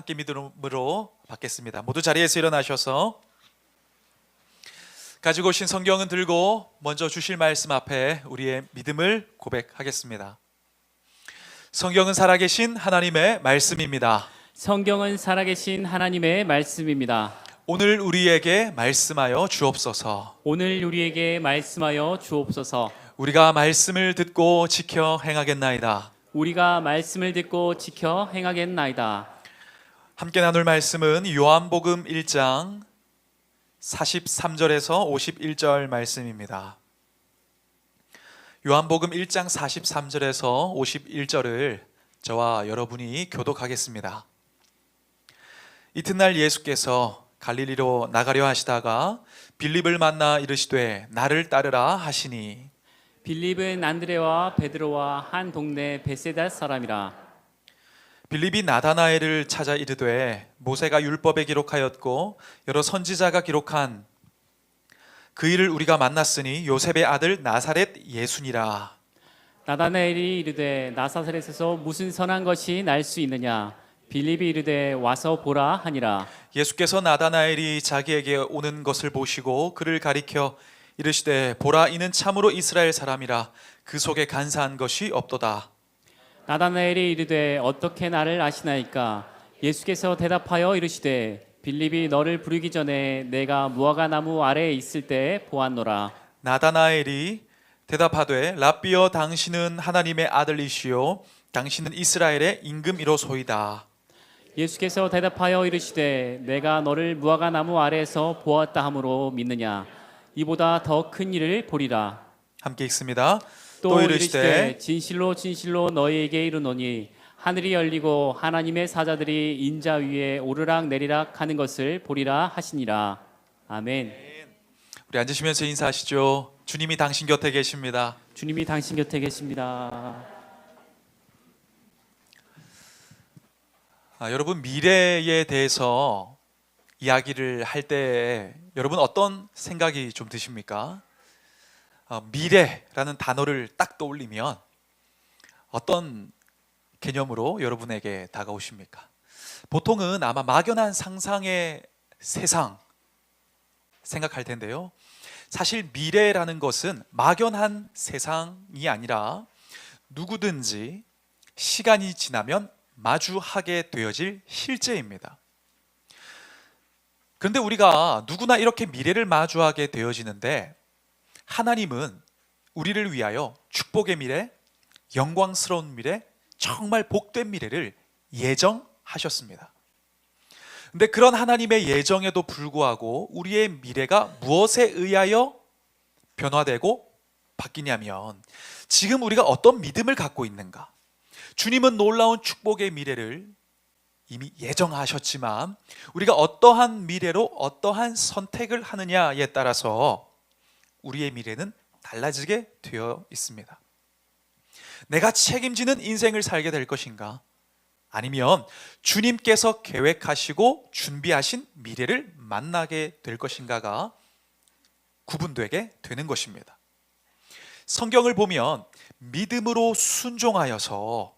함께 믿음으로 받겠습니다. 모두 자리에서 일어나셔서 가지고 오신 성경은 들고 먼저 주실 말씀 앞에 우리의 믿음을 고백하겠습니다. 성경은 살아계신 하나님의 말씀입니다. 성경은 살아계신 하나님의 말씀입니다. 오늘 우리에게 말씀하여 주옵소서. 오늘 우리에게 말씀하여 주옵소서. 우리가 말씀을 듣고 지켜 행하겠나이다. 우리가 말씀을 듣고 지켜 행하겠나이다. 함께 나눌 말씀은 요한복음 1장 43절에서 51절 말씀입니다. 요한복음 1장 43절에서 51절을 저와 여러분이 교독하겠습니다. 이튿날 예수께서 갈릴리로 나가려 하시다가 빌립을 만나 이르시되 나를 따르라 하시니, 빌립은 안드레와 베드로와 한 동네 베세다 사람이라. 빌립이 나다나엘을 찾아 이르되 모세가 율법에 기록하였고 여러 선지자가 기록한 그 일을 우리가 만났으니 요셉의 아들 나사렛 예수니라. 나다나엘이 이르되 나사렛에서 무슨 선한 것이 날 수 있느냐. 빌립이 이르되 와서 보라 하니라. 예수께서 나다나엘이 자기에게 오는 것을 보시고 그를 가리켜 이르시되 보라, 이는 참으로 이스라엘 사람이라. 그 속에 간사한 것이 없도다. 나다나엘이 이르되 어떻게 나를 아시나이까. 예수께서 대답하여 이르시되 빌립이 너를 부르기 전에 내가 무화과 나무 아래에 있을 때 보았노라. 나다나엘이 대답하되 랍비여, 당신은 하나님의 아들이시요 당신은 이스라엘의 임금이로소이다. 예수께서 대답하여 이르시되 내가 너를 무화과 나무 아래에서 보았다 함으로 믿느냐. 이보다 더 큰 일을 보리라. 함께 읽습니다. 또 이르시되 진실로 진실로 너희에게 이르노니 하늘이 열리고 하나님의 사자들이 인자 위에 오르락 내리락 하는 것을 보리라 하시니라. 아멘. 우리 앉으시면서 인사하시죠. 주님이 당신 곁에 계십니다. 주님이 당신 곁에 계십니다. 여러분, 미래에 대해서 이야기를 할 때 여러분 어떤 생각이 좀 드십니까? 미래라는 단어를 딱 떠올리면 어떤 개념으로 여러분에게 다가오십니까? 보통은 아마 막연한 상상의 세상 생각할 텐데요. 사실 미래라는 것은 막연한 세상이 아니라 누구든지 시간이 지나면 마주하게 되어질 실제입니다. 그런데 우리가 누구나 이렇게 미래를 마주하게 되어지는데 하나님은 우리를 위하여 축복의 미래, 영광스러운 미래, 정말 복된 미래를 예정하셨습니다. 그런데 그런 하나님의 예정에도 불구하고 우리의 미래가 무엇에 의하여 변화되고 바뀌냐면 지금 우리가 어떤 믿음을 갖고 있는가. 주님은 놀라운 축복의 미래를 이미 예정하셨지만 우리가 어떠한 미래로 어떠한 선택을 하느냐에 따라서 우리의 미래는 달라지게 되어 있습니다. 내가 책임지는 인생을 살게 될 것인가? 아니면 주님께서 계획하시고 준비하신 미래를 만나게 될 것인가가 구분되게 되는 것입니다. 성경을 보면 믿음으로 순종하여서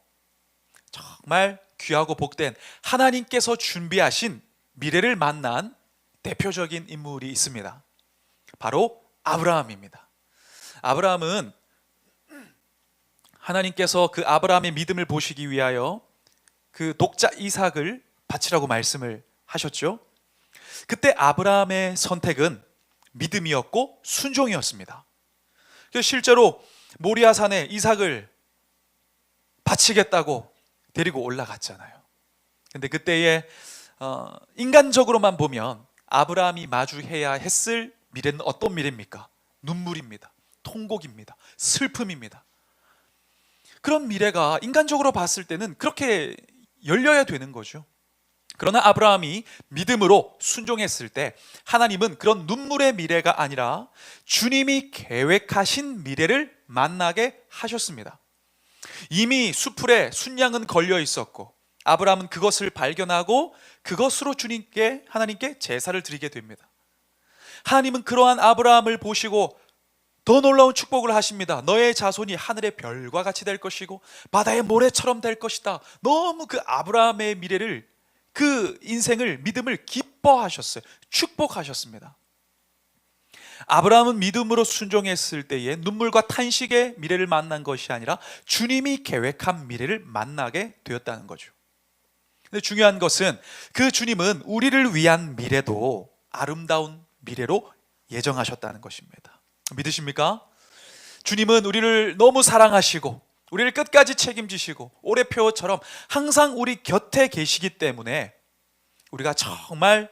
정말 귀하고 복된 하나님께서 준비하신 미래를 만난 대표적인 인물이 있습니다. 바로 아브라함입니다. 아브라함은 하나님께서 그 아브라함의 믿음을 보시기 위하여 그 독자 이삭을 바치라고 말씀을 하셨죠. 그때 아브라함의 선택은 믿음이었고 순종이었습니다. 그래서 실제로 모리아산에 이삭을 바치겠다고 데리고 올라갔잖아요. 근데 그때에 인간적으로만 보면 아브라함이 마주해야 했을 미래는 어떤 미래입니까? 눈물입니다. 통곡입니다. 슬픔입니다. 그런 미래가 인간적으로 봤을 때는 그렇게 열려야 되는 거죠. 그러나 아브라함이 믿음으로 순종했을 때 하나님은 그런 눈물의 미래가 아니라 주님이 계획하신 미래를 만나게 하셨습니다. 이미 수풀에 순양은 걸려 있었고 아브라함은 그것을 발견하고 그것으로 하나님께 제사를 드리게 됩니다. 하나님은 그러한 아브라함을 보시고 더 놀라운 축복을 하십니다. 너의 자손이 하늘의 별과 같이 될 것이고 바다의 모래처럼 될 것이다. 너무 그 아브라함의 미래를 그 인생을 믿음을 기뻐하셨어요. 축복하셨습니다. 아브라함은 믿음으로 순종했을 때에 눈물과 탄식의 미래를 만난 것이 아니라 주님이 계획한 미래를 만나게 되었다는 거죠. 근데 중요한 것은 그 주님은 우리를 위한 미래도 아름다운 미래로 예정하셨다는 것입니다. 믿으십니까? 주님은 우리를 너무 사랑하시고 우리를 끝까지 책임지시고 오래표처럼 항상 우리 곁에 계시기 때문에 우리가 정말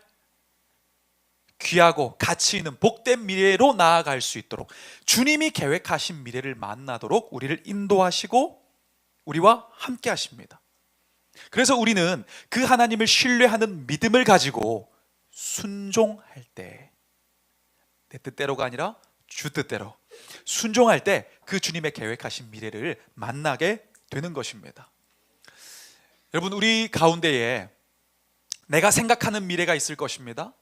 귀하고 가치 있는 복된 미래로 나아갈 수 있도록 주님이 계획하신 미래를 만나도록 우리를 인도하시고 우리와 함께 하십니다. 그래서 우리는 그 하나님을 신뢰하는 믿음을 가지고 순종할 때 내 뜻대로가 아니라 주 뜻대로 순종할 때 그 주님의 계획하신 미래를 만나게 되는 것입니다. 여러분, 우리 가운데에 내가 생각하는 미래가 있을 것입니다.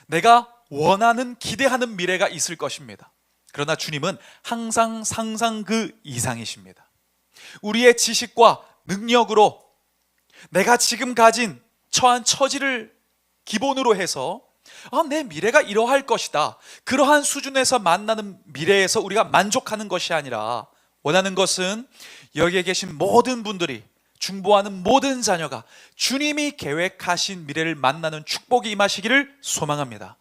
내가 원하는 기대하는 미래가 있을 것입니다. 그러나 주님은 항상 상상 그 이상이십니다. 우리의 지식과 능력으로 내가 지금 가진 처한 처지를 기본으로 해서 내 미래가 이러할 것이다, 그러한 수준에서 만나는 미래에서 우리가 만족하는 것이 아니라 원하는 것은 여기에 계신 모든 분들이, 중보하는 모든 자녀가 주님이 계획하신 미래를 만나는 축복이 임하시기를 소망합니다.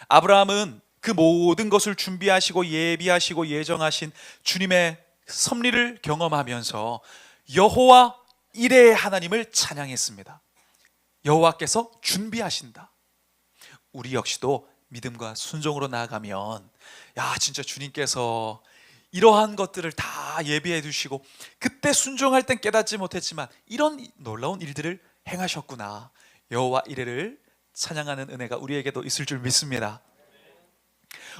아브라함은 그 모든 것을 준비하시고 예비하시고 예정하신 주님의 섭리를 경험하면서 여호와 이레의 하나님을 찬양했습니다. 여호와께서 준비하신다. 우리 역시도 믿음과 순종으로 나아가면 진짜 주님께서 이러한 것들을 다 예비해 두시고 그때 순종할 땐 깨닫지 못했지만 이런 놀라운 일들을 행하셨구나, 여호와 이레를 찬양하는 은혜가 우리에게도 있을 줄 믿습니다.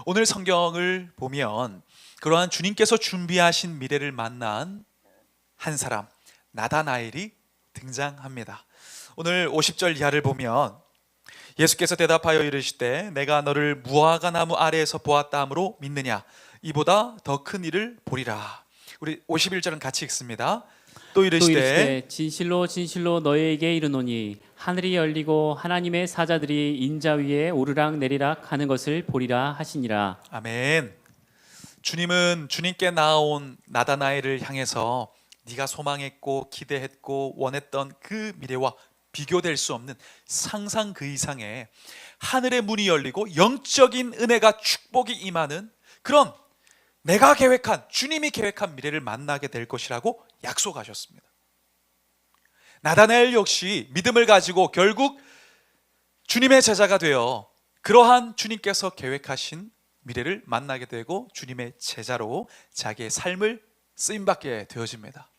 오늘 성경을 보면 그러한 주님께서 준비하신 미래를 만난 한 사람, 나다나엘이 등장합니다. 오늘 50절 이하를 보면 예수께서 대답하여 이르시되 내가 너를 무화과 나무 아래에서 보았다 함으로 믿느냐, 이보다 더 큰 일을 보리라. 우리 51절은 같이 읽습니다. 또 이르시되 진실로 진실로 너희에게 이르노니 하늘이 열리고 하나님의 사자들이 인자 위에 오르락 내리락 하는 것을 보리라 하시니라. 아멘. 주님은 주님께 나아온 나다나엘을 향해서 네가 소망했고 기대했고 원했던 그 미래와 비교될 수 없는 상상 그 이상의 하늘의 문이 열리고 영적인 은혜가 축복이 임하는 그런 내가 계획한, 주님이 계획한 미래를 만나게 될 것이라고 약속하셨습니다. 나다나엘 역시 믿음을 가지고 결국 주님의 제자가 되어 그러한 주님께서 계획하신 미래를 만나게 되고 주님의 제자로 자기의 삶을 쓰임받게 되어집니다.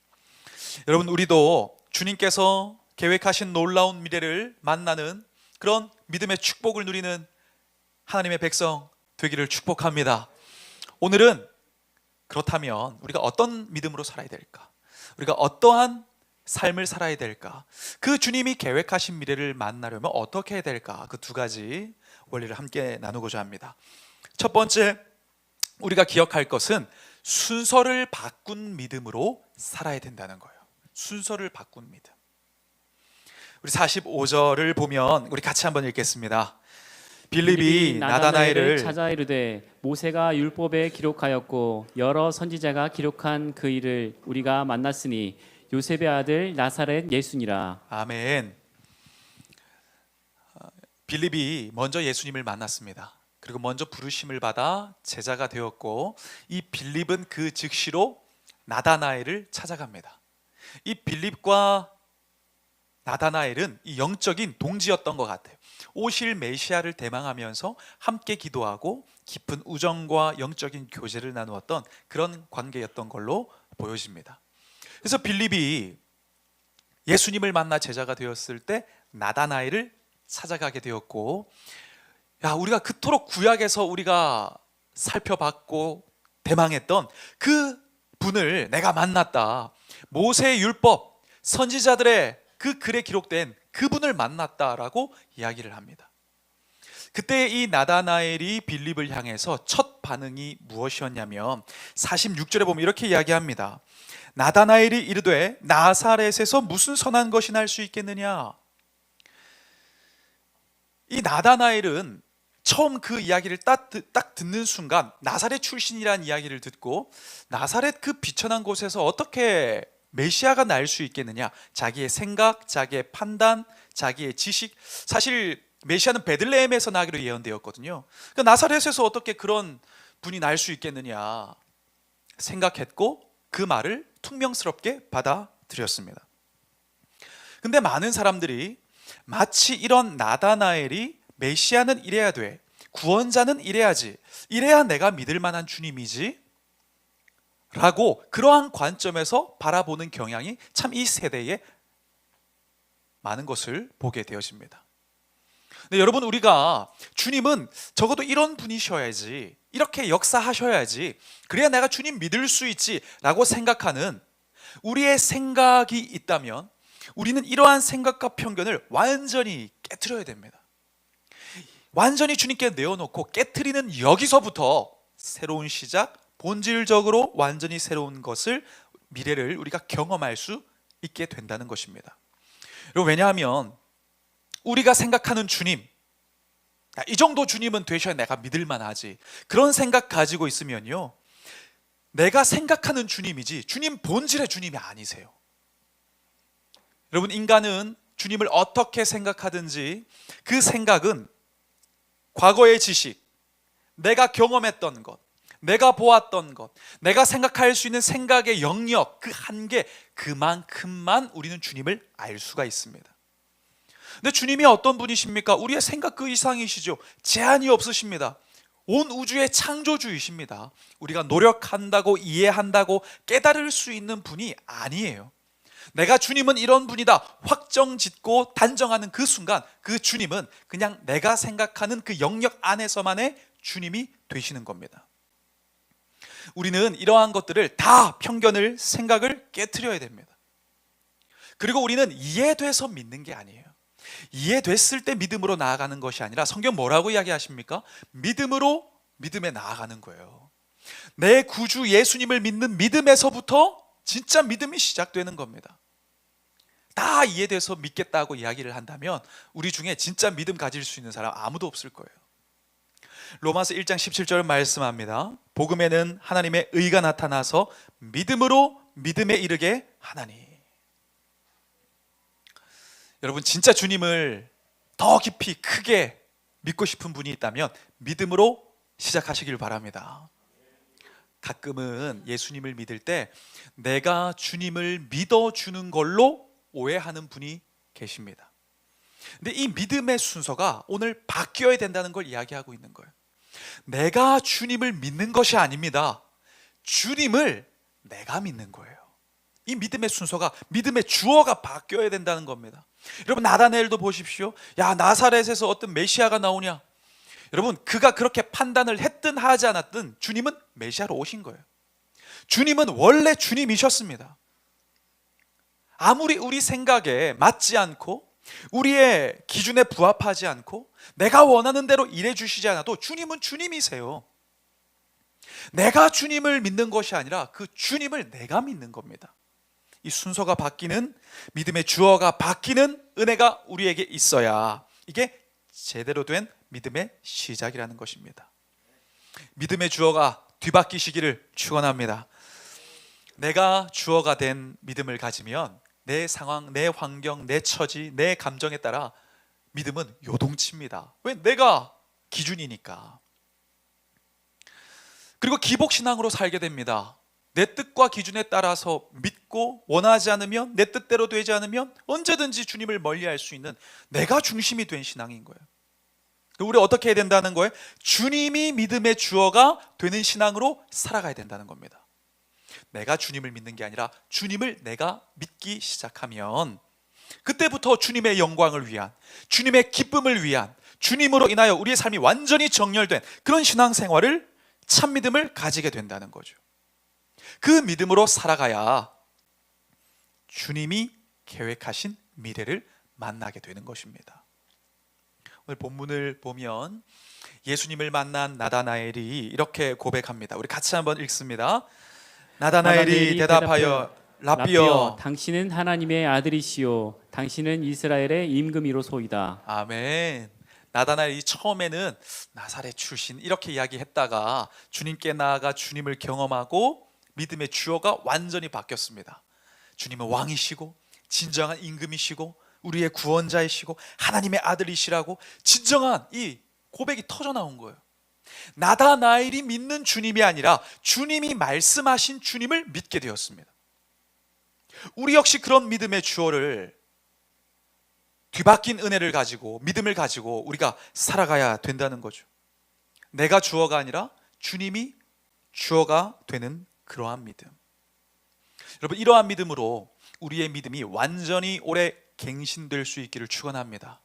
여러분, 우리도 주님께서 계획하신 놀라운 미래를 만나는 그런 믿음의 축복을 누리는 하나님의 백성 되기를 축복합니다. 오늘은 그렇다면 우리가 어떤 믿음으로 살아야 될까? 우리가 어떠한 삶을 살아야 될까? 그 주님이 계획하신 미래를 만나려면 어떻게 해야 될까? 그 두 가지 원리를 함께 나누고자 합니다. 첫 번째, 우리가 기억할 것은 순서를 바꾼 믿음으로 살아야 된다는 거예요. 순서를 바꾼 믿음. 우리 45절을 보면 우리 같이 한번 읽겠습니다. 빌립이 나다나엘을 찾아 이르되 모세가 율법에 기록하였고 여러 선지자가 기록한 그 일을 우리가 만났으니 요셉의 아들 나사렛 예수니라. 아멘. 빌립이 먼저 예수님을 만났습니다. 그리고 먼저 부르심을 받아 제자가 되었고 이 빌립은 그 즉시로 나다나엘을 찾아갑니다. 이 빌립과 나다나엘은 이 영적인 동지였던 것 같아요. 오실 메시아를 대망하면서 함께 기도하고 깊은 우정과 영적인 교제를 나누었던 그런 관계였던 걸로 보여집니다. 그래서 빌립이 예수님을 만나 제자가 되었을 때 나다나엘을 찾아가게 되었고, 우리가 그토록 구약에서 우리가 살펴봤고 대망했던 그 분을 내가 만났다, 모세의 율법, 선지자들의 그 글에 기록된 그분을 만났다라고 이야기를 합니다. 그때 이 나다나엘이 빌립을 향해서 첫 반응이 무엇이었냐면 46절에 보면 이렇게 이야기합니다. 나다나엘이 이르되 나사렛에서 무슨 선한 것이 날 수 있겠느냐. 이 나다나엘은 처음 그 이야기를 딱 듣는 순간 나사렛 출신이라는 이야기를 듣고 나사렛 그 비천한 곳에서 어떻게 메시아가 날 수 있겠느냐, 자기의 생각, 자기의 판단, 자기의 지식. 사실 메시아는 베들레헴에서 나기로 예언되었거든요. 그러니까 나사렛에서 어떻게 그런 분이 날 수 있겠느냐 생각했고 그 말을 퉁명스럽게 받아들였습니다. 근데 많은 사람들이 마치 이런 나다나엘이 메시아는 이래야 돼, 구원자는 이래야지, 이래야 내가 믿을 만한 주님이지 라고 그러한 관점에서 바라보는 경향이 참 이 세대에 많은 것을 보게 되어집니다. 근데 여러분, 우리가 주님은 적어도 이런 분이셔야지, 이렇게 역사하셔야지, 그래야 내가 주님 믿을 수 있지 라고 생각하는 우리의 생각이 있다면 우리는 이러한 생각과 편견을 완전히 깨트려야 됩니다. 완전히 주님께 내어놓고 깨트리는 여기서부터 새로운 시작, 본질적으로 완전히 새로운 것을, 미래를 우리가 경험할 수 있게 된다는 것입니다. 왜냐하면 우리가 생각하는 주님, 이 정도 주님은 되셔야 내가 믿을 만하지, 그런 생각 가지고 있으면요, 내가 생각하는 주님이지 주님 본질의 주님이 아니세요. 여러분, 인간은 주님을 어떻게 생각하든지 그 생각은 과거의 지식, 내가 경험했던 것, 내가 보았던 것, 내가 생각할 수 있는 생각의 영역, 그 한계, 그만큼만 우리는 주님을 알 수가 있습니다. 근데 주님이 어떤 분이십니까? 우리의 생각 그 이상이시죠. 제한이 없으십니다. 온 우주의 창조주이십니다. 우리가 노력한다고 이해한다고 깨달을 수 있는 분이 아니에요. 내가 주님은 이런 분이다 확정 짓고 단정하는 그 순간, 그 주님은 그냥 내가 생각하는 그 영역 안에서만의 주님이 되시는 겁니다. 우리는 이러한 것들을 다, 편견을, 생각을 깨트려야 됩니다. 그리고 우리는 이해돼서 믿는 게 아니에요. 이해됐을 때 믿음으로 나아가는 것이 아니라, 성경 뭐라고 이야기하십니까? 믿음으로 믿음에 나아가는 거예요. 내 구주 예수님을 믿는 믿음에서부터 진짜 믿음이 시작되는 겁니다. 다 이해돼서 믿겠다고 이야기를 한다면 우리 중에 진짜 믿음 가질 수 있는 사람 아무도 없을 거예요. 로마서 1장 17절은 말씀합니다. 복음에는 하나님의 의가 나타나서 믿음으로 믿음에 이르게 하나니. 여러분, 진짜 주님을 더 깊이 크게 믿고 싶은 분이 있다면 믿음으로 시작하시길 바랍니다. 가끔은 예수님을 믿을 때 내가 주님을 믿어주는 걸로 오해하는 분이 계십니다. 근데 이 믿음의 순서가 오늘 바뀌어야 된다는 걸 이야기하고 있는 거예요. 내가 주님을 믿는 것이 아닙니다. 주님을 내가 믿는 거예요. 이 믿음의 순서가, 믿음의 주어가 바뀌어야 된다는 겁니다. 여러분, 나다나엘도 보십시오. 야, 나사렛에서 어떤 메시아가 나오냐. 여러분, 그가 그렇게 판단을 했든 하지 않았든 주님은 메시아로 오신 거예요. 주님은 원래 주님이셨습니다. 아무리 우리 생각에 맞지 않고 우리의 기준에 부합하지 않고 내가 원하는 대로 일해 주시지 않아도 주님은 주님이세요. 내가 주님을 믿는 것이 아니라 그 주님을 내가 믿는 겁니다. 이 순서가 바뀌는, 믿음의 주어가 바뀌는 은혜가 우리에게 있어야 이게 제대로 된 믿음의 시작이라는 것입니다. 믿음의 주어가 뒤바뀌시기를 축원합니다. 내가 주어가 된 믿음을 가지면 내 상황, 내 환경, 내 처지, 내 감정에 따라 믿음은 요동칩니다. 왜? 내가 기준이니까. 그리고 기복신앙으로 살게 됩니다. 내 뜻과 기준에 따라서 믿고 원하지 않으면, 내 뜻대로 되지 않으면 언제든지 주님을 멀리할 수 있는 내가 중심이 된 신앙인 거예요. 우리 어떻게 해야 된다는 거예요? 주님이 믿음의 주어가 되는 신앙으로 살아가야 된다는 겁니다. 내가 주님을 믿는 게 아니라 주님을 내가 믿기 시작하면 그때부터 주님의 영광을 위한, 주님의 기쁨을 위한, 주님으로 인하여 우리의 삶이 완전히 정렬된 그런 신앙생활을, 참 믿음을 가지게 된다는 거죠. 그 믿음으로 살아가야 주님이 계획하신 미래를 만나게 되는 것입니다. 오늘 본문을 보면 예수님을 만난 나다나엘이 이렇게 고백합니다. 우리 같이 한번 읽습니다. 나다나엘이 대답하여 랍비여, 당신은 하나님의 아들이시요 당신은 이스라엘의 임금이로소이다. 아멘. 나다나엘이 처음에는 나사렛 출신 이렇게 이야기했다가 주님께 나아가 주님을 경험하고 믿음의 주어가 완전히 바뀌었습니다. 주님은 왕이시고 진정한 임금이시고 우리의 구원자이시고 하나님의 아들이시라고 진정한 이 고백이 터져 나온 거예요. 나다나엘이 믿는 주님이 아니라 주님이 말씀하신 주님을 믿게 되었습니다. 우리 역시 그런 믿음의 주어를 뒤바뀐 은혜를 가지고 믿음을 가지고 우리가 살아가야 된다는 거죠. 내가 주어가 아니라 주님이 주어가 되는 그러한 믿음. 여러분, 이러한 믿음으로 우리의 믿음이 완전히 오래 갱신될 수 있기를 축원합니다.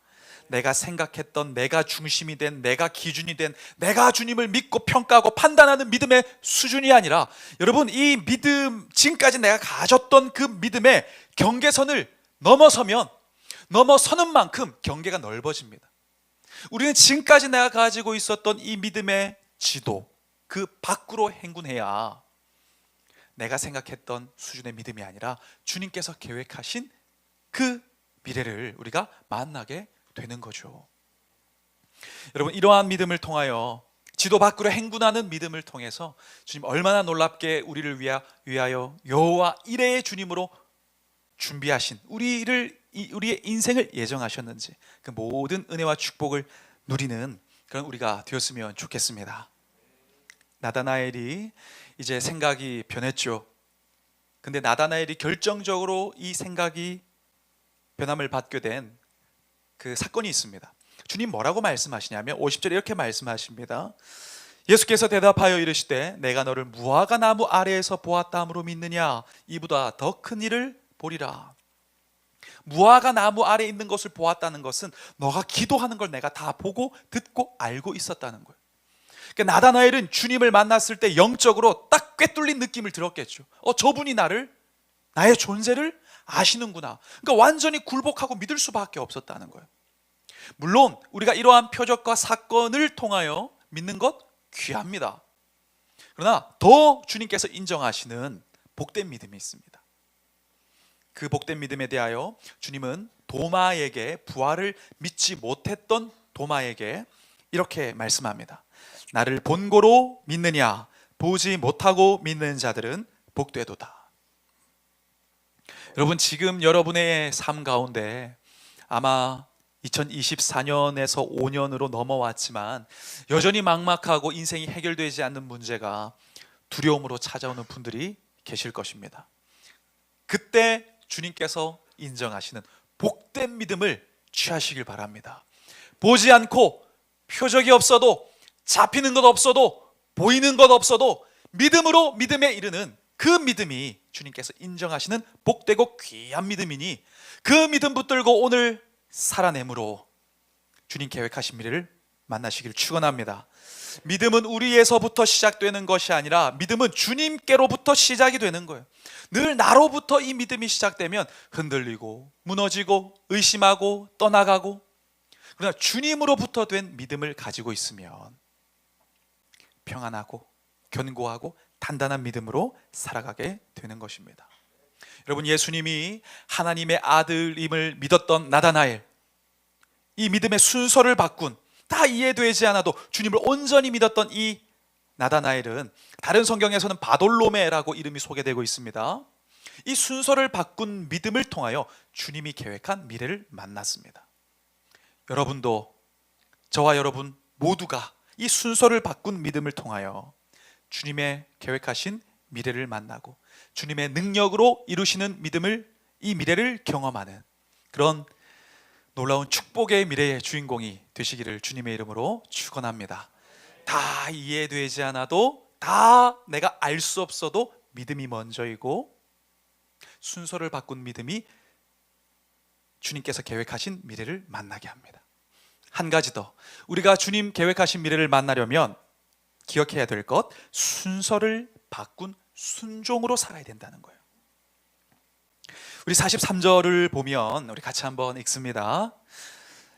내가 생각했던, 내가 중심이 된, 내가 기준이 된, 내가 주님을 믿고 평가하고 판단하는 믿음의 수준이 아니라, 여러분, 이 믿음, 지금까지 내가 가졌던 그 믿음의 경계선을 넘어서는 만큼 경계가 넓어집니다. 우리는 지금까지 내가 가지고 있었던 이 믿음의 지도, 그 밖으로 행군해야 내가 생각했던 수준의 믿음이 아니라 주님께서 계획하신 그 미래를 우리가 만나게 되는 거죠. 여러분, 이러한 믿음을 통하여 지도 밖으로 행군하는 믿음을 통해서 주님 얼마나 놀랍게 우리를 위하여 여호와 이레의 주님으로 준비하신 우리의 인생을 예정하셨는지 그 모든 은혜와 축복을 누리는 그런 우리가 되었으면 좋겠습니다. 나다나엘이 이제 생각이 변했죠. 근데 나다나엘이 결정적으로 이 생각이 변함을 받게 된 그 사건이 있습니다. 주님 뭐라고 말씀하시냐면 50절에 이렇게 말씀하십니다. 예수께서 대답하여 이르시되 내가 너를 무화과 나무 아래에서 보았다 함으로 믿느냐? 이보다 더 큰 일을 보리라. 무화과 나무 아래에 있는 것을 보았다는 것은 너가 기도하는 걸 내가 다 보고 듣고 알고 있었다는 거예요. 그러니까 나다나엘은 주님을 만났을 때 영적으로 딱 꿰뚫린 느낌을 들었겠죠. 저분이 나의 존재를 아시는구나. 그러니까 완전히 굴복하고 믿을 수밖에 없었다는 거예요. 물론 우리가 이러한 표적과 사건을 통하여 믿는 것 귀합니다. 그러나 더 주님께서 인정하시는 복된 믿음이 있습니다. 그 복된 믿음에 대하여 주님은 도마에게, 부활을 믿지 못했던 도마에게 이렇게 말씀합니다. 나를 본고로 믿느냐? 보지 못하고 믿는 자들은 복되도다. 여러분, 지금 여러분의 삶 가운데 아마 2024년에서 5년으로 넘어왔지만 여전히 막막하고 인생이 해결되지 않는 문제가 두려움으로 찾아오는 분들이 계실 것입니다. 그때 주님께서 인정하시는 복된 믿음을 취하시길 바랍니다. 보지 않고 표적이 없어도, 잡히는 것 없어도, 보이는 것 없어도 믿음으로 믿음에 이르는 그 믿음이 주님께서 인정하시는 복되고 귀한 믿음이니 그 믿음 붙들고 오늘 살아내므로 주님 계획하신 미래를 만나시기를 축원합니다. 믿음은 우리에서부터 시작되는 것이 아니라 믿음은 주님께로부터 시작이 되는 거예요. 늘 나로부터 이 믿음이 시작되면 흔들리고 무너지고 의심하고 떠나가고, 그러나 주님으로부터 된 믿음을 가지고 있으면 평안하고 견고하고 단단한 믿음으로 살아가게 되는 것입니다. 여러분, 예수님이 하나님의 아들임을 믿었던 나다나엘, 이 믿음의 순서를 바꾼, 다 이해되지 않아도 주님을 온전히 믿었던 이 나다나엘은 다른 성경에서는 바돌로메라고 이름이 소개되고 있습니다. 이 순서를 바꾼 믿음을 통하여 주님이 계획한 미래를 만났습니다. 여러분도, 저와 여러분 모두가 이 순서를 바꾼 믿음을 통하여 주님의 계획하신 미래를 만나고 주님의 능력으로 이루시는 이 미래를 경험하는 그런 놀라운 축복의 미래의 주인공이 되시기를 주님의 이름으로 축원합니다. 다 이해되지 않아도, 다 내가 알 수 없어도 믿음이 먼저이고 순서를 바꾼 믿음이 주님께서 계획하신 미래를 만나게 합니다. 한 가지 더, 우리가 주님 계획하신 미래를 만나려면 기억해야 될 것, 순서를 바꾼 순종으로 살아야 된다는 거예요. 우리 43절을 보면 우리 같이 한번 읽습니다.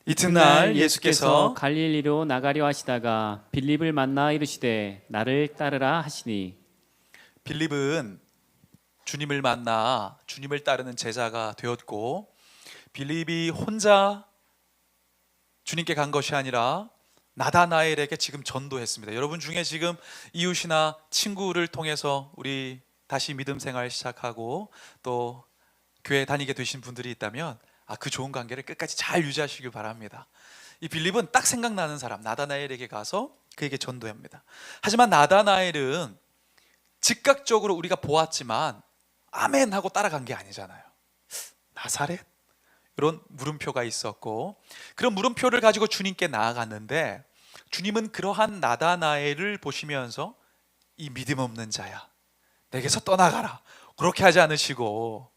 이튿날 예수께서 갈릴리로 나가려 하시다가 빌립을 만나 이르시되 나를 따르라 하시니 빌립은 주님을 만나 주님을 따르는 제자가 되었고, 빌립이 혼자 주님께 간 것이 아니라 나다나엘에게 지금 전도했습니다. 여러분 중에 지금 이웃이나 친구를 통해서 우리 다시 믿음 생활 시작하고 또 교회 다니게 되신 분들이 있다면 그 좋은 관계를 끝까지 잘 유지하시길 바랍니다. 이 빌립은 딱 생각나는 사람 나다나엘에게 가서 그에게 전도합니다. 하지만 나다나엘은 즉각적으로 우리가 보았지만 아멘 하고 따라간 게 아니잖아요. 나사렛? 이런 물음표가 있었고, 그런 물음표를 가지고 주님께 나아갔는데 주님은 그러한 나다나엘을 보시면서 이 믿음 없는 자야, 내게서 떠나가라, 그렇게 하지 않으시고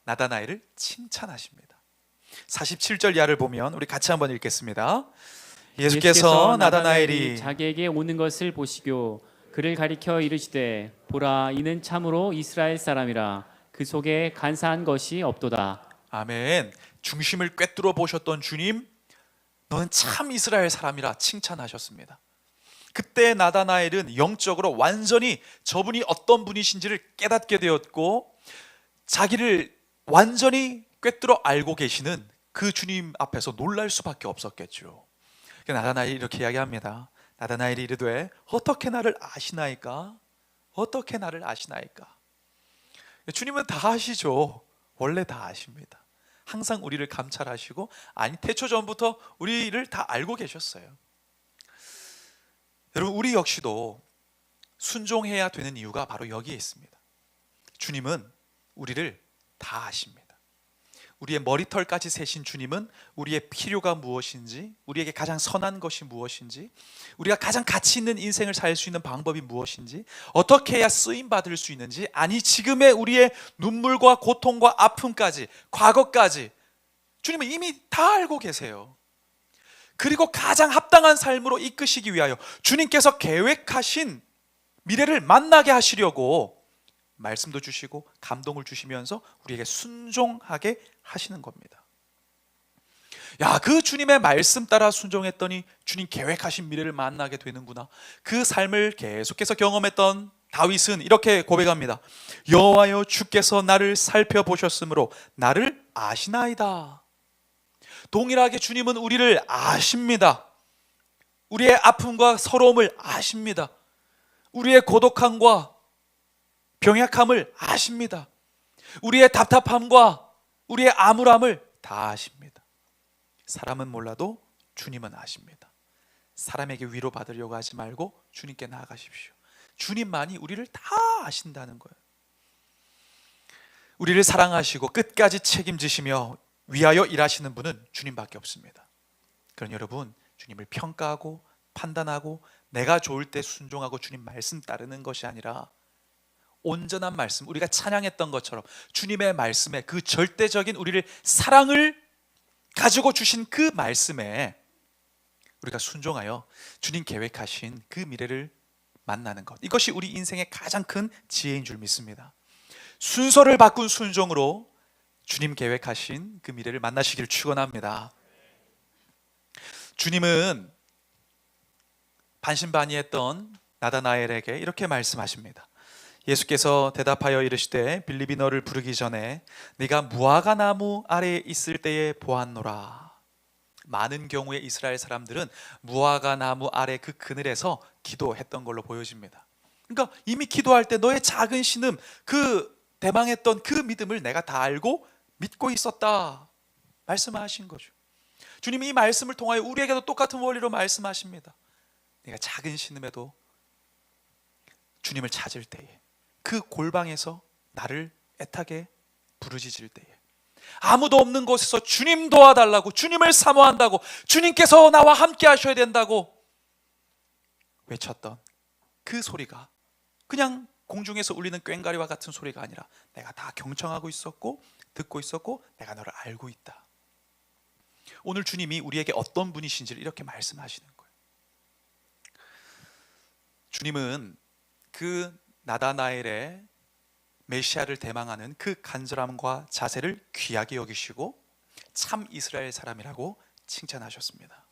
나다나엘을 칭찬하십니다. 47절 이하를 보면 우리 같이 한번 읽겠습니다. 예수께서 나다나엘이 자기에게 오는 것을 보시고 그를 가리켜 이르시되 보라 이는 참으로 이스라엘 사람이라 그 속에 간사한 것이 없도다. 아멘. 중심을 꿰뚫어 보셨던 주님, 너는 참 이스라엘 사람이라 칭찬하셨습니다. 그때 나다나엘은 영적으로 완전히 저분이 어떤 분이신지를 깨닫게 되었고, 자기를 완전히 꿰뚫어 알고 계시는 그 주님 앞에서 놀랄 수밖에 없었겠죠. 나다나엘이 이렇게 이야기합니다. 나다나엘이 이르되 어떻게 나를 아시나이까? 어떻게 나를 아시나이까? 주님은 다 아시죠. 원래 다 아십니다. 항상 우리를 감찰하시고, 아니 태초 전부터 우리를 다 알고 계셨어요. 여러분, 우리 역시도 순종해야 되는 이유가 바로 여기에 있습니다. 주님은 우리를 다 아십니다. 우리의 머리털까지 세신 주님은 우리의 필요가 무엇인지, 우리에게 가장 선한 것이 무엇인지, 우리가 가장 가치 있는 인생을 살 수 있는 방법이 무엇인지, 어떻게 해야 쓰임 받을 수 있는지, 아니 지금의 우리의 눈물과 고통과 아픔까지, 과거까지 주님은 이미 다 알고 계세요. 그리고 가장 합당한 삶으로 이끄시기 위하여 주님께서 계획하신 미래를 만나게 하시려고 말씀도 주시고 감동을 주시면서 우리에게 순종하게 하시는 겁니다. 그 주님의 말씀 따라 순종했더니 주님 계획하신 미래를 만나게 되는구나. 그 삶을 계속해서 경험했던 다윗은 이렇게 고백합니다. 여호와여 주께서 나를 살펴보셨으므로 나를 아시나이다. 동일하게 주님은 우리를 아십니다. 우리의 아픔과 서러움을 아십니다. 우리의 고독함과 병약함을 아십니다. 우리의 답답함과 우리의 암울함을 다 아십니다. 사람은 몰라도 주님은 아십니다. 사람에게 위로받으려고 하지 말고 주님께 나아가십시오. 주님만이 우리를 다 아신다는 거예요. 우리를 사랑하시고 끝까지 책임지시며 위하여 일하시는 분은 주님밖에 없습니다. 그러니 여러분, 주님을 평가하고 판단하고 내가 좋을 때 순종하고 주님 말씀 따르는 것이 아니라 온전한 말씀, 우리가 찬양했던 것처럼 주님의 말씀에, 그 절대적인 우리를 사랑을 가지고 주신 그 말씀에 우리가 순종하여 주님 계획하신 그 미래를 만나는 것, 이것이 우리 인생의 가장 큰 지혜인 줄 믿습니다. 순서를 바꾼 순종으로 주님 계획하신 그 미래를 만나시길 축원합니다. 주님은 반신반의했던 나다나엘에게 이렇게 말씀하십니다. 예수께서 대답하여 이르시되 빌립이 너를 부르기 전에 네가 무화과 나무 아래에 있을 때에 보았노라. 많은 경우에 이스라엘 사람들은 무화과 나무 아래 그 그늘에서 기도했던 걸로 보여집니다. 그러니까 이미 기도할 때 너의 작은 신음, 그 대망했던 그 믿음을 내가 다 알고 믿고 있었다 말씀하신 거죠. 주님이 이 말씀을 통하여 우리에게도 똑같은 원리로 말씀하십니다. 내가 작은 신음에도 주님을 찾을 때에, 그 골방에서 나를 애타게 부르짖을 때에, 아무도 없는 곳에서 주님 도와달라고, 주님을 사모한다고, 주님께서 나와 함께 하셔야 된다고 외쳤던 그 소리가 그냥 공중에서 울리는 꽹과리와 같은 소리가 아니라 내가 다 경청하고 있었고 듣고 있었고 내가 너를 알고 있다. 오늘 주님이 우리에게 어떤 분이신지를 이렇게 말씀하시는 거예요. 주님은 그 나다나엘의 메시아를 대망하는 그 간절함과 자세를 귀하게 여기시고 참 이스라엘 사람이라고 칭찬하셨습니다.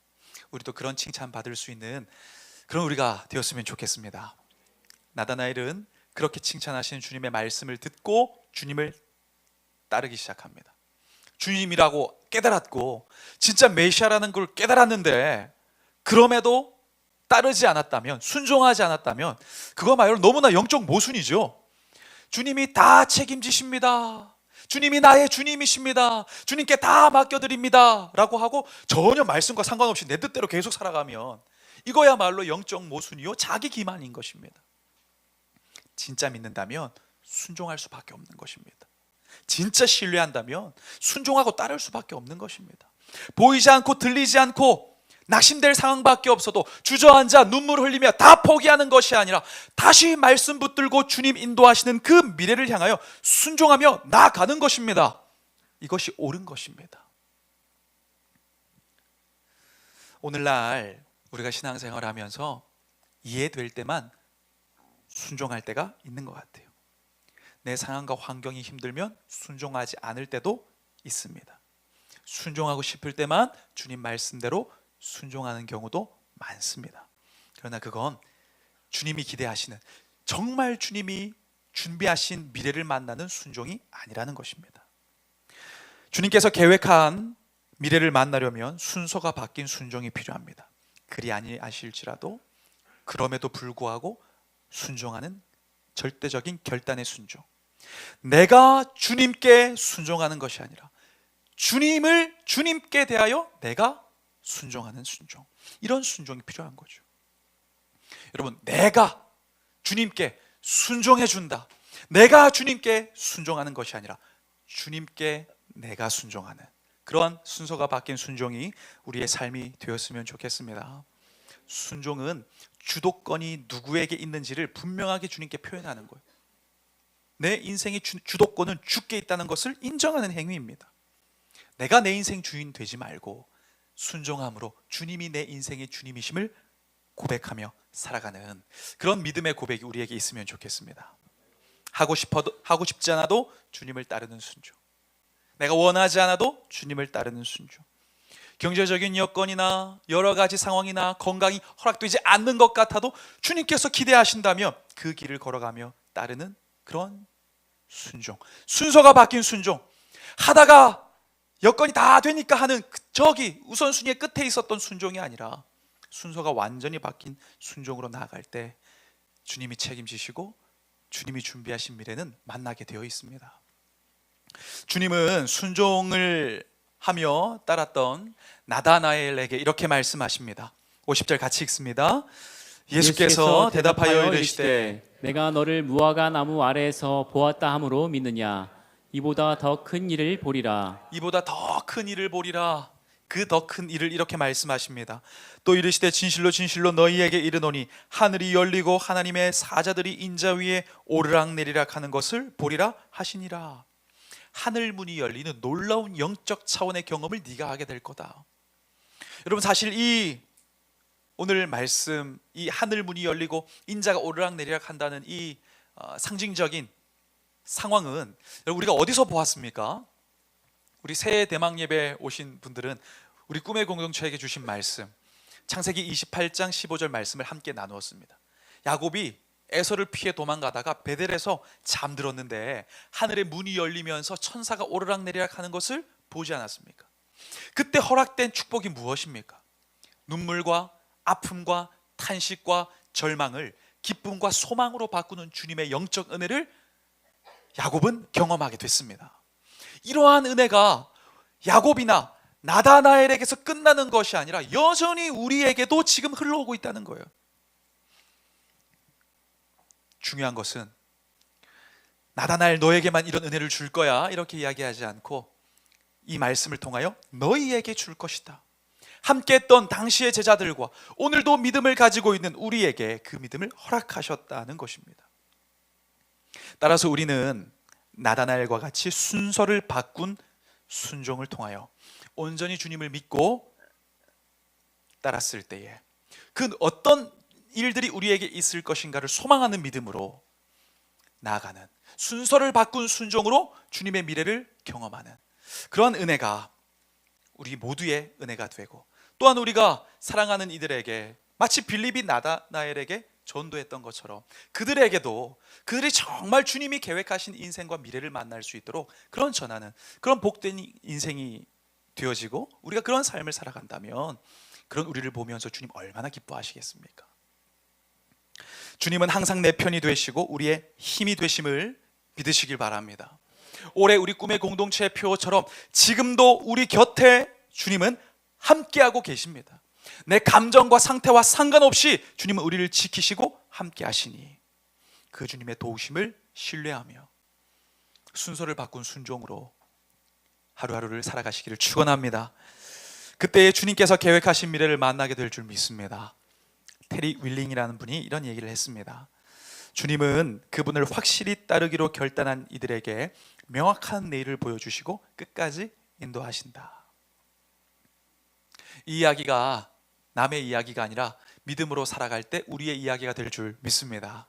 우리도 그런 칭찬 받을 수 있는 그런 우리가 되었으면 좋겠습니다. 나다나엘은 그렇게 칭찬하시는 주님의 말씀을 듣고 주님을 따르기 시작합니다. 주님이라고 깨달았고 진짜 메시아라는 걸 깨달았는데 그럼에도 따르지 않았다면, 순종하지 않았다면 그거말로 너무나 영적 모순이죠. 주님이 다 책임지십니다. 주님이 나의 주님이십니다. 주님께 다 맡겨드립니다 라고 하고 전혀 말씀과 상관없이 내 뜻대로 계속 살아가면 이거야말로 영적 모순이요 자기 기만인 것입니다. 진짜 믿는다면 순종할 수밖에 없는 것입니다. 진짜 신뢰한다면 순종하고 따를 수밖에 없는 것입니다. 보이지 않고 들리지 않고 낙심될 상황밖에 없어도 주저앉아 눈물 흘리며 다 포기하는 것이 아니라 다시 말씀 붙들고 주님 인도하시는 그 미래를 향하여 순종하며 나아가는 것입니다. 이것이 옳은 것입니다. 오늘날 우리가 신앙생활을 하면서 이해될 때만 순종할 때가 있는 것 같아요. 내 상황과 환경이 힘들면 순종하지 않을 때도 있습니다. 순종하고 싶을 때만 주님 말씀대로 순종하는 경우도 많습니다. 그러나 그건 주님이 기대하시는, 정말 주님이 준비하신 미래를 만나는 순종이 아니라는 것입니다. 주님께서 계획한 미래를 만나려면 순서가 바뀐 순종이 필요합니다. 그리 아니하실지라도 그럼에도 불구하고 순종하는 절대적인 결단의 순종. 내가 주님께 순종하는 것이 아니라 주님을 주님께 대하여 내가 순종하는 순종. 이런 순종이 필요한 거죠. 여러분, 내가 주님께 순종해 준다. 내가 주님께 순종하는 것이 아니라 주님께 내가 순종하는 그런 순서가 바뀐 순종이 우리의 삶이 되었으면 좋겠습니다. 순종은 주도권이 누구에게 있는지를 분명하게 주님께 표현하는 거예요. 내 인생의 주도권은 주께 있다는 것을 인정하는 행위입니다. 내가 내 인생 주인 되지 말고 순종함으로 주님이 내 인생의 주님이심을 고백하며 살아가는 그런 믿음의 고백이 우리에게 있으면 좋겠습니다. 하고 싶지 않아도 주님을 따르는 순종. 내가 원하지 않아도 주님을 따르는 순종. 경제적인 여건이나 여러 가지 상황이나 건강이 허락되지 않는 것 같아도 주님께서 기대하신다면 그 길을 걸어가며 따르는 그런 순종. 순서가 바뀐 순종. 하다가 여건이 다 되니까 하는 저기 우선순위의 끝에 있었던 순종이 아니라 순서가 완전히 바뀐 순종으로 나아갈 때 주님이 책임지시고 주님이 준비하신 미래는 만나게 되어 있습니다. 주님은 순종을 하며 따랐던 나다나엘에게 이렇게 말씀하십니다. 50절 같이 읽습니다. 예수께서 대답하여 이르시되 내가 너를 무화과 나무 아래에서 보았다 함으로 믿느냐? 이보다 더 큰 일을 보리라. 이보다 더 큰 일을 보리라. 그 더 큰 일을 이렇게 말씀하십니다. 또 이르시되 진실로 진실로 너희에게 이르노니 하늘이 열리고 하나님의 사자들이 인자 위에 오르락내리락 하는 것을 보리라 하시니라. 하늘 문이 열리는 놀라운 영적 차원의 경험을 네가 하게 될 거다. 여러분, 사실 이 오늘 말씀, 이 하늘 문이 열리고 인자가 오르락내리락 한다는 이 상징적인 상황은 우리가 어디서 보았습니까? 우리 새해 대망 예배 오신 분들은 우리 꿈의 공동체에게 주신 말씀, 창세기 28장 15절 말씀을 함께 나누었습니다. 야곱이 에서를 피해 도망가다가 베델에서 잠들었는데 하늘의 문이 열리면서 천사가 오르락내리락 하는 것을 보지 않았습니까? 그때 허락된 축복이 무엇입니까? 눈물과 아픔과 탄식과 절망을 기쁨과 소망으로 바꾸는 주님의 영적 은혜를 야곱은 경험하게 됐습니다. 이러한 은혜가 야곱이나 나다나엘에게서 끝나는 것이 아니라 여전히 우리에게도 지금 흘러오고 있다는 거예요. 중요한 것은 나다나엘 너에게만 이런 은혜를 줄 거야 이렇게 이야기하지 않고 이 말씀을 통하여 너희에게 줄 것이다. 함께 했던 당시의 제자들과 오늘도 믿음을 가지고 있는 우리에게 그 믿음을 허락하셨다는 것입니다. 따라서 우리는 나다나엘과 같이 순서를 바꾼 순종을 통하여 온전히 주님을 믿고 따랐을 때에 그 어떤 일들이 우리에게 있을 것인가를 소망하는 믿음으로 나아가는, 순서를 바꾼 순종으로 주님의 미래를 경험하는 그런 은혜가 우리 모두의 은혜가 되고, 또한 우리가 사랑하는 이들에게 마치 빌립이 나다나엘에게 전도했던 것처럼 그들에게도 그들이 정말 주님이 계획하신 인생과 미래를 만날 수 있도록 그런 전하는, 그런 복된 인생이 되어지고 우리가 그런 삶을 살아간다면 그런 우리를 보면서 주님 얼마나 기뻐하시겠습니까? 주님은 항상 내 편이 되시고 우리의 힘이 되심을 믿으시길 바랍니다. 올해 우리 꿈의 공동체의 표처럼 지금도 우리 곁에 주님은 함께하고 계십니다. 내 감정과 상태와 상관없이 주님은 우리를 지키시고 함께 하시니 그 주님의 도우심을 신뢰하며 순서를 바꾼 순종으로 하루하루를 살아가시기를 축원합니다. 그때에 주님께서 계획하신 미래를 만나게 될 줄 믿습니다. 테리 윌링이라는 분이 이런 얘기를 했습니다. 주님은 그분을 확실히 따르기로 결단한 이들에게 명확한 내일을 보여주시고 끝까지 인도하신다. 이 이야기가 남의 이야기가 아니라 믿음으로 살아갈 때 우리의 이야기가 될 줄 믿습니다.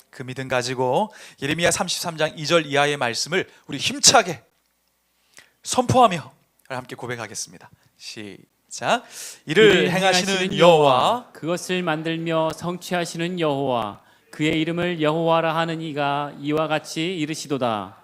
그 믿음 가지고 예레미야 33장 2절 이하의 말씀을 우리 힘차게 선포하며 함께 고백하겠습니다. 시작. 이를 행하시는 여호와, 그것을 만들며 성취하시는 여호와, 그의 이름을 여호와라 하는 이가 이와 같이 이르시도다.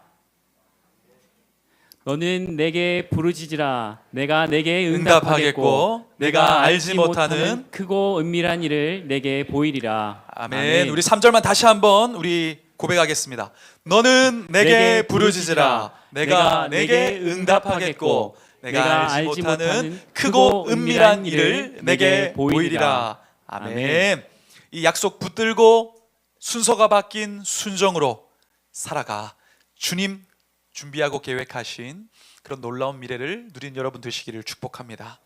너는 내게 부르짖으라. 내가 내게 응답하겠고 내가 알지 못하는 크고 은밀한 일을 내게 보이리라. 아멘. 우리 3절만 다시 한번 우리 고백하겠습니다. 너는 내게 부르짖으라. 내가 내게 응답하겠고 내가 알지 못하는 크고 은밀한 일을 내게 보이리라. 아멘. 이 약속 붙들고 순서가 바뀐 순종으로 살아가 주님 준비하고 계획하신 그런 놀라운 미래를 누린 여러분 되시기를 축복합니다.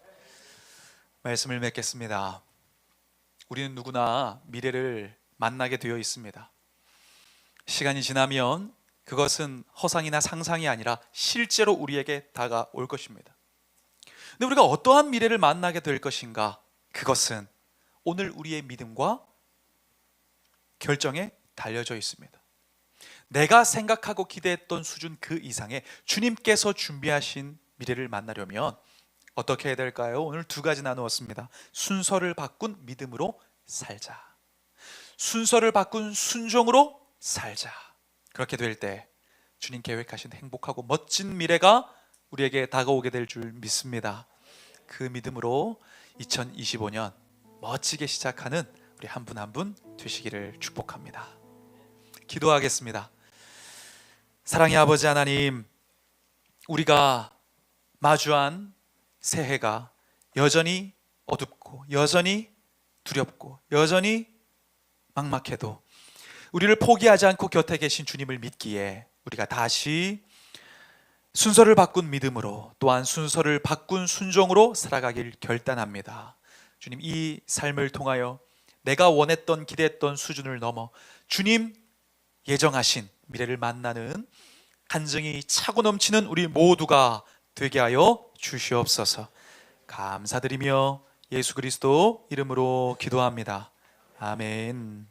말씀을 맺겠습니다. 우리는 누구나 미래를 만나게 되어 있습니다. 시간이 지나면 그것은 허상이나 상상이 아니라 실제로 우리에게 다가올 것입니다. 근데 우리가 어떠한 미래를 만나게 될 것인가? 그것은 오늘 우리의 믿음과 결정에 달려져 있습니다. 내가 생각하고 기대했던 수준 그 이상의 주님께서 준비하신 미래를 만나려면 어떻게 해야 될까요? 오늘 두 가지 나누었습니다. 순서를 바꾼 믿음으로 살자. 순서를 바꾼 순종으로 살자. 그렇게 될 때 주님 계획하신 행복하고 멋진 미래가 우리에게 다가오게 될 줄 믿습니다. 그 믿음으로 2025년 멋지게 시작하는 우리 한 분 한 분 되시기를 축복합니다. 기도하겠습니다. 사랑의 아버지 하나님, 우리가 마주한 새해가 여전히 어둡고 여전히 두렵고 여전히 막막해도 우리를 포기하지 않고 곁에 계신 주님을 믿기에 우리가 다시 순서를 바꾼 믿음으로 또한 순서를 바꾼 순종으로 살아가길 결단합니다. 주님, 이 삶을 통하여 내가 원했던 기대했던 수준을 넘어 주님 예정하신 미래를 만나는 간증이 차고 넘치는 우리 모두가 되게 하여 주시옵소서. 감사드리며 예수 그리스도 이름으로 기도합니다. 아멘.